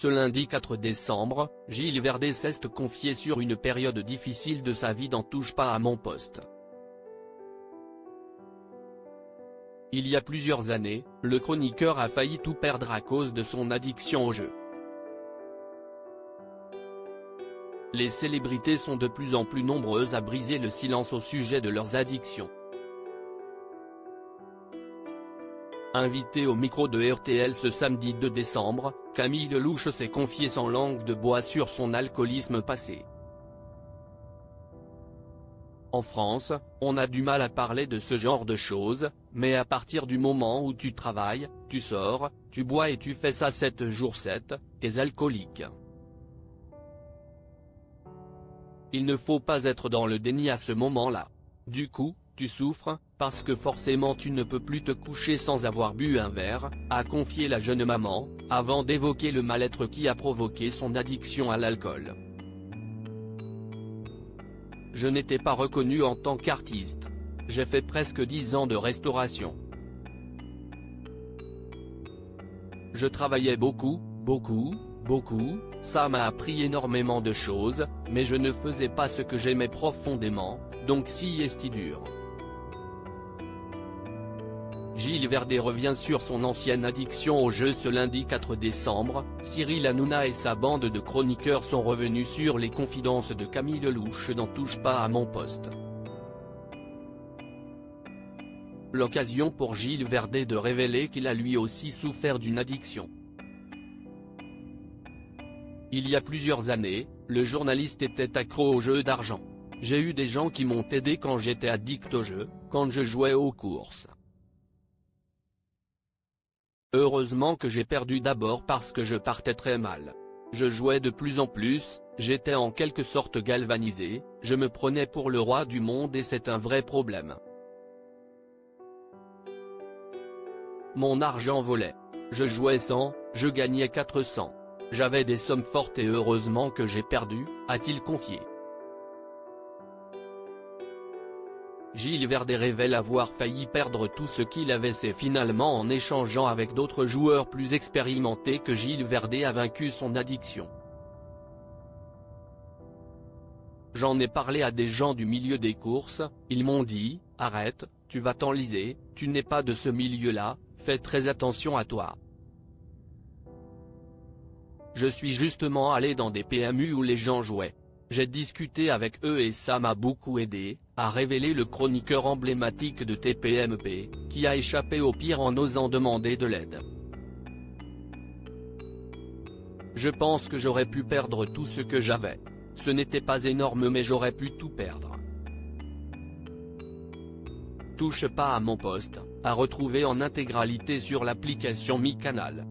Ce lundi 4 décembre, Gilles Verdez s'est confié sur une période difficile de sa vie dans Touche pas à mon poste. Il y a plusieurs années, le chroniqueur a failli tout perdre à cause de son addiction au jeu. Les célébrités sont de plus en plus nombreuses à briser le silence au sujet de leurs addictions. Invité au micro de RTL ce samedi 2 décembre, Camille Lelouch s'est confiée sans langue de bois sur son alcoolisme passé. En France, on a du mal à parler de ce genre de choses, mais à partir du moment où tu travailles, tu sors, tu bois et tu fais ça 7 jours 7, t'es alcoolique. Il ne faut pas être dans le déni à ce moment-là. Du coup, tu souffres, parce que forcément tu ne peux plus te coucher sans avoir bu un verre, a confié la jeune maman, avant d'évoquer le mal-être qui a provoqué son addiction à l'alcool. Je n'étais pas reconnu en tant qu'artiste. J'ai fait presque 10 ans de restauration. Je travaillais beaucoup, ça m'a appris énormément de choses, mais je ne faisais pas ce que j'aimais profondément, donc si est dur. Gilles Verdez revient sur son ancienne addiction au jeu ce lundi 4 décembre, Cyril Hanouna et sa bande de chroniqueurs sont revenus sur les confidences de Camille Lelouch dans Touche pas à mon poste. L'occasion pour Gilles Verdez de révéler qu'il a lui aussi souffert d'une addiction. Il y a plusieurs années, le journaliste était accro aux jeux d'argent. J'ai eu des gens qui m'ont aidé quand j'étais addict au jeu, quand je jouais aux courses. Heureusement que j'ai perdu d'abord parce que je partais très mal. Je jouais de plus en plus, j'étais en quelque sorte galvanisé, je me prenais pour le roi du monde et c'est un vrai problème. Mon argent volait. Je jouais 100, je gagnais 400. J'avais des sommes fortes et heureusement que j'ai perdu, a-t-il confié. Gilles Verdez révèle avoir failli perdre tout ce qu'il avait c'est finalement en échangeant avec d'autres joueurs plus expérimentés que Gilles Verdez a vaincu son addiction. J'en ai parlé à des gens du milieu des courses, ils m'ont dit, arrête, tu vas t'enliser, tu n'es pas de ce milieu-là, fais très attention à toi. Je suis justement allé dans des PMU où les gens jouaient. J'ai discuté avec eux et ça m'a beaucoup aidé, a révélé le chroniqueur emblématique de TPMP, qui a échappé au pire en osant demander de l'aide. Je pense que j'aurais pu perdre tout ce que j'avais. Ce n'était pas énorme mais j'aurais pu tout perdre. Touche pas à mon poste, à retrouver en intégralité sur l'application Mi Canal.